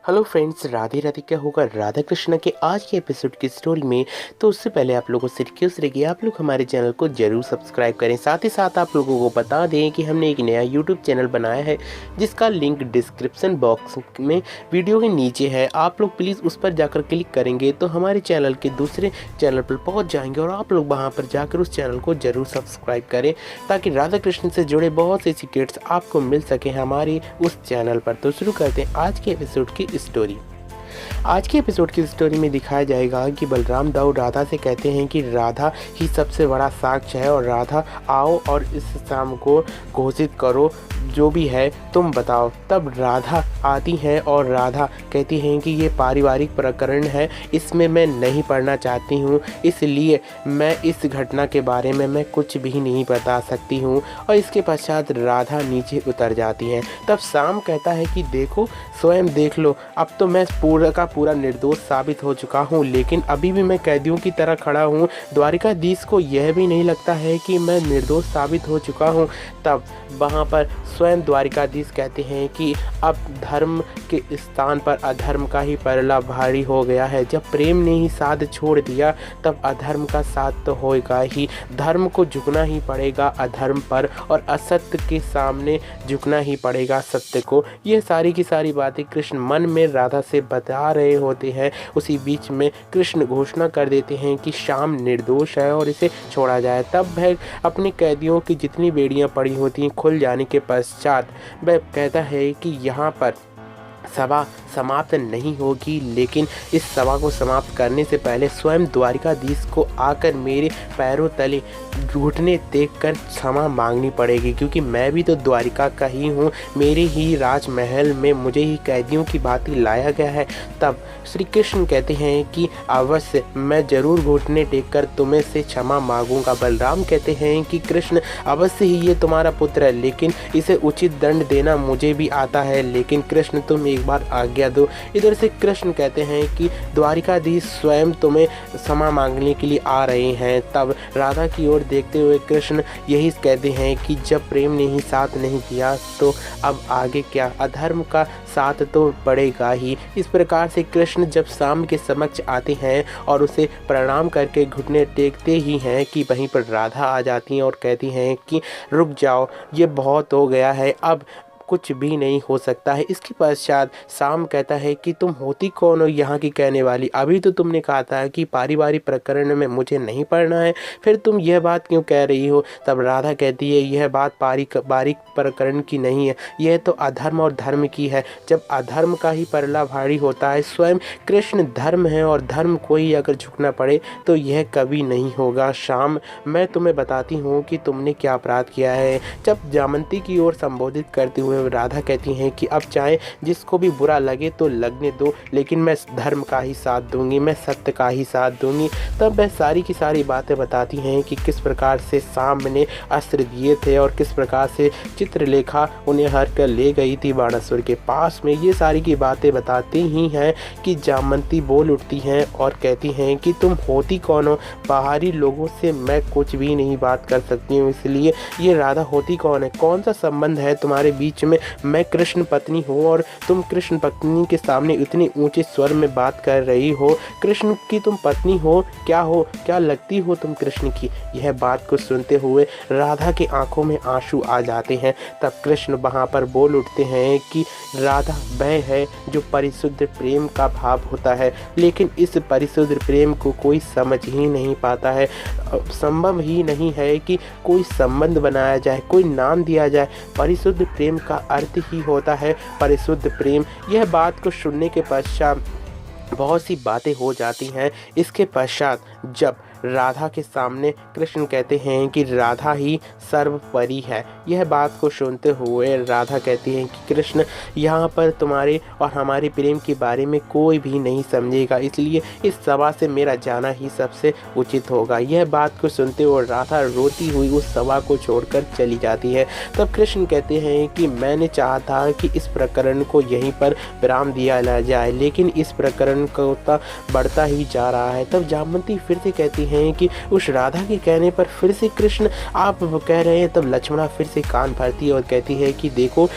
Hello friends, Radhe Radhe. क्या होगा राधा कृष्ण के आज के एपिसोड की स्टोरी में। तो उससे पहले आप लोगों से रिक्वेस्ट रहेगी, आप लोग हमारे चैनल को जरूर सब्सक्राइब करें। साथ ही साथ आप लोगों को बता दें कि हमने एक नया यूट्यूब चैनल बनाया है जिसका लिंक डिस्क्रिप्शन बॉक्स में वीडियो के नीचे है। आप लोग प्लीज़ उस पर जाकर क्लिक करेंगे तो हमारे चैनल के दूसरे चैनल पर पहुँच जाएंगे और आप लोग वहाँ पर जाकर उस चैनल को जरूर सब्सक्राइब करें ताकि राधा कृष्ण से जुड़े बहुत से सीक्रेट्स आपको मिल सके हमारी उस चैनल पर। तो शुरू करते हैं आज के एपिसोड की स्टोरी। आज के एपिसोड की स्टोरी में दिखाया जाएगा कि बलराम दाऊ राधा से कहते हैं कि राधा ही सबसे बड़ा साक्ष्य है और राधा आओ और इस शाम को घोषित करो, जो भी है तुम बताओ। तब राधा आती हैं और राधा कहती हैं कि ये पारिवारिक प्रकरण है, इसमें मैं नहीं पढ़ना चाहती हूँ, इसलिए मैं इस घटना के बारे में मैं कुछ भी नहीं बता सकती हूँ। और इसके पश्चात राधा नीचे उतर जाती हैं। तब शाम कहता है कि देखो, स्वयं देख लो, अब तो मैं पूरा का पूरा निर्दोष साबित हो चुका हूँ, लेकिन अभी भी मैं कैदियों की तरह खड़ा हूँ। द्वारिकाधीश को यह भी नहीं लगता है कि मैं निर्दोष साबित हो चुका हूँ। तब वहाँ पर स्वयं द्वारिकाधीश कहते हैं कि अब धर्म के स्थान पर अधर्म का ही पलड़ा भारी हो गया है। जब प्रेम ने ही साथ छोड़ दिया तब अधर्म का साथ तो होगा ही। धर्म को झुकना ही पड़ेगा अधर्म पर और असत्य के सामने झुकना ही पड़ेगा सत्य को। ये सारी की सारी बातें कृष्ण मन में राधा से बता रहे होते हैं। उसी बीच में कृष्ण घोषणा कर देते हैं कि श्याम निर्दोष है और इसे छोड़ा जाए। तब वह अपने कैदियों की जितनी बेड़ियां पड़ी होती हैं खुल जाने के पश्चात वह कहता है कि यहाँ पर सभा समाप्त नहीं होगी, लेकिन इस सभा को समाप्त करने से पहले स्वयं द्वारिकाधीश को आकर मेरे पैरों तले घुटने देखकर क्षमा मांगनी पड़ेगी, क्योंकि मैं भी तो द्वारिका का ही हूँ। मेरे ही राजमहल में मुझे ही कैदियों की भांति लाया गया है। तब श्री कृष्ण कहते हैं कि अवश्य मैं जरूर घुटने टेककर तुम्हें से क्षमा मांगूंगा। बलराम कहते हैं कि कृष्ण अवश्य ही ये तुम्हारा पुत्र है, लेकिन इसे उचित दंड देना मुझे भी आता है, लेकिन कृष्ण तुम एक बार आज्ञा दो। इधर से कृष्ण कहते हैं कि द्वारिकाधीश स्वयं तुम्हें क्षमा मांगने के लिए आ रहे हैं। तब राधा की ओर देखते हुए कृष्ण यही कहते हैं कि जब प्रेम ने ही साथ नहीं किया तो अब आगे क्या, अधर्म का साथ तो पड़ेगा ही। इस प्रकार से कृष्ण जब शाम के समक्ष आते हैं और उसे प्रणाम करके घुटने टेकते ही हैं कि वहीं पर राधा आ जाती हैं और कहती हैं कि रुक जाओ, ये बहुत हो गया है, अब कुछ भी नहीं हो सकता है। इसके पश्चात शाम कहता है कि तुम होती कौन हो यहाँ की कहने वाली? अभी तो तुमने कहा था कि पारिवारिक प्रकरण में मुझे नहीं पढ़ना है, फिर तुम यह बात क्यों कह रही हो? तब राधा कहती है यह बात पारिवारिक प्रकरण की नहीं है, यह तो अधर्म और धर्म की है। जब अधर्म का ही पलड़ा भारी होता है, स्वयं कृष्ण धर्म है और धर्म को ही अगर झुकना पड़े तो यह कभी नहीं होगा। शाम, मैं तुम्हें बताती हूँ कि तुमने क्या अपराध किया है। जब जामंती की ओर संबोधित करते हुए राधा कहती हैं कि अब चाहे जिसको भी बुरा लगे तो लगने दो, लेकिन मैं धर्म का ही साथ दूंगी, मैं सत्य का ही साथ दूंगी। तब वह सारी की सारी बातें बताती हैं कि किस प्रकार से शाम ने अस्त्र दिए थे और किस प्रकार से चित्रलेखा उन्हें हर कर ले गई थी बाणासुर के पास में। ये सारी की बातें बताती ही हैं कि जामंती बोल उठती हैं और कहती हैं कि तुम होती कौन हो? बाहरी लोगों से मैं कुछ भी नहीं बात कर सकती हूँ, इसलिए ये राधा होती कौन है? कौन सा संबंध है तुम्हारे बीच में? मैं कृष्ण पत्नी हूँ और तुम कृष्ण पत्नी के सामने इतनी ऊंचे स्वर में बात कर रही हो। कृष्ण की तुम पत्नी हो, क्या लगती हो तुम कृष्ण की? यह बात को सुनते हुए राधा की आंखों में आंसू आ जाते हैं। तब कृष्ण वहाँ पर बोल उठते हैं कि राधा वह है जो परिशुद्ध प्रेम का भाव होता है, लेकिन इस परिशुद्ध प्रेम को कोई समझ ही नहीं पाता है। संभव ही नहीं है कि कोई संबंध बनाया जाए, कोई नाम दिया जाए। परिशुद्ध प्रेम का अर्थ ही होता है परिशुद्ध प्रेम। यह बात को सुनने के पश्चात बहुत सी बातें हो जाती हैं। इसके पश्चात जब राधा के सामने कृष्ण कहते हैं कि राधा ही सर्वोपरि है, यह बात को सुनते हुए राधा कहती हैं कि कृष्ण, यहाँ पर तुम्हारे और हमारे प्रेम के बारे में कोई भी नहीं समझेगा, इसलिए इस सभा से मेरा जाना ही सबसे उचित होगा। यह बात को सुनते हुए राधा रोती हुई उस सभा को छोड़कर चली जाती है। तब कृष्ण कहते हैं कि मैंने चाहा था कि इस प्रकरण को यहीं पर विराम दिया जाए, लेकिन इस प्रकरण को बढ़ता ही जा रहा है। तब जामवंती फिर से कहती हैं कि उस राधा के कहने पर फिर से कृष्ण आप कह रहे हैं। तब लक्ष्मणा फिर से कान भरती है और कहती है कि देखो,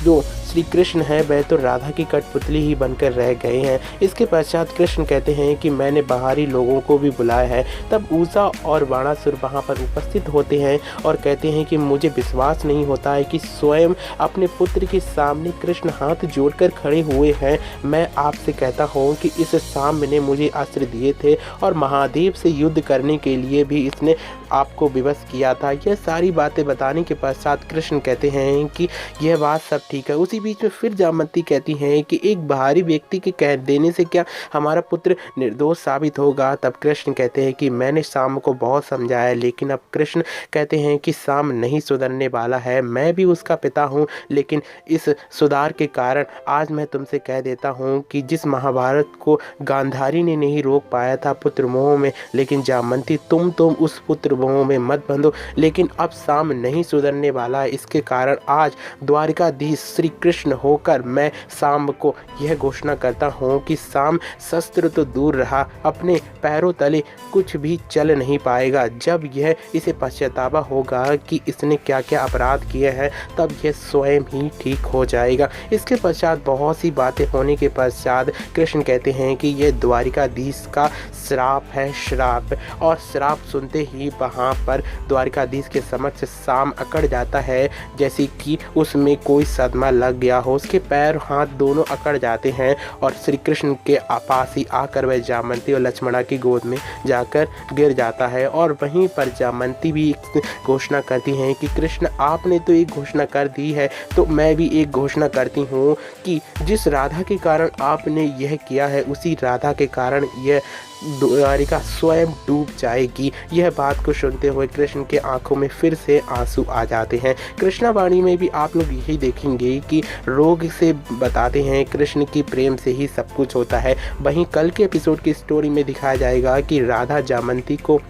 जो श्री कृष्ण है वह तो राधा की कठपुतली ही बनकर रह गए हैं। इसके पश्चात कृष्ण कहते हैं कि मैंने बाहरी लोगों को भी बुलाया है। तब उषा और बाणासुर वहाँ पर उपस्थित होते हैं और कहते हैं कि मुझे विश्वास नहीं होता है कि स्वयं अपने पुत्र के सामने कृष्ण हाथ जोड़कर खड़े हुए हैं। मैं आपसे कहता हूँ कि इस सांब ने मुझे अस्त्र दिए थे और महादेव से युद्ध करने के लिए भी इसने आपको विवश किया था। यह सारी बातें बताने के पश्चात कृष्ण कहते हैं कि यह बात सब ठीक है। उसी बीच में फिर जामवंती कहती हैं कि एक बाहरी व्यक्ति के कह देने से क्या हमारा पुत्र निर्दोष साबित होगा। तब कृष्ण कहते हैं कि मैंने शाम को बहुत समझाया, लेकिन अब कृष्ण कहते हैं कि शाम नहीं सुधरने वाला है। मैं भी उसका पिता हूँ, लेकिन इस सुधार के कारण आज मैं तुमसे कह देता हूँ कि जिस महाभारत को गांधारी ने नहीं रोक पाया था पुत्र मोह में, लेकिन जामवंती तुम उस पुत्र मोह में मत बंधो। लेकिन अब शाम नहीं सुधरने वाला है। इसके कारण आज द्वारिकाधीश श्री कृष्ण होकर मैं शाम को यह घोषणा करता हूँ कि शाम शस्त्र तो दूर रहा, अपने पैरों तले कुछ भी चल नहीं पाएगा। जब यह इसे पश्चातावा होगा कि इसने क्या क्या अपराध किए हैं, तब यह स्वयं ही ठीक हो जाएगा। इसके पश्चात बहुत सी बातें होने के पश्चात कृष्ण कहते हैं कि यह द्वारिकाधीश का श्राप है, श्राप। और श्राप सुनते ही वहाँ पर द्वारिकाधीश के समक्ष शाम अकड़ जाता है, जैसे कि उसमें कोई सदमा लग गया हो। उसके पैर हाथ दोनों अकड़ जाते हैं और श्री कृष्ण के पास ही आकर वह जामवंती और लक्ष्मणा की गोद में जाकर गिर जाता है। और वहीं पर जामवंती भी एक घोषणा करती हैं कि कृष्ण आपने तो एक घोषणा कर दी है, तो मैं भी एक घोषणा करती हूँ कि जिस राधा के कारण आपने यह किया है, उसी राधा के कारण यह द्वारिका स्वयं डूब जाएगी। यह बात को सुनते हुए कृष्ण के आंखों में फिर से आंसू आ जाते हैं। कृष्णावाणी में भी आप लोग यही देखेंगे कि रोग से बताते हैं कृष्ण की प्रेम से ही सब कुछ होता है। वहीं कल के एपिसोड की स्टोरी में दिखाया जाएगा कि राधा जामवंती को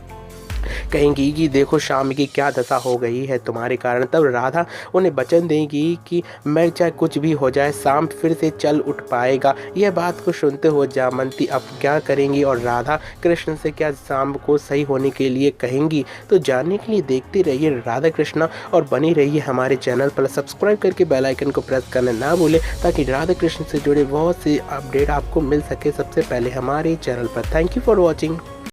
कहेंगी कि देखो शाम की क्या दशा हो गई है तुम्हारे कारण। तब राधा उन्हें वचन देगी कि मैं चाहे कुछ भी हो जाए शाम फिर से चल उठ पाएगा। यह बात को सुनते हुए जामवंती अब क्या करेंगी और राधा कृष्ण से क्या शाम को सही होने के लिए कहेंगी, तो जानने के लिए देखते रहिए राधा कृष्णा और बनी रहिए हमारे चैनल पर। सब्सक्राइब करके बेल आइकन को प्रेस करना ना भूलें ताकि राधा कृष्ण से जुड़े बहुत से अपडेट आपको मिल सके सबसे पहले हमारे चैनल पर। Thank you for watching.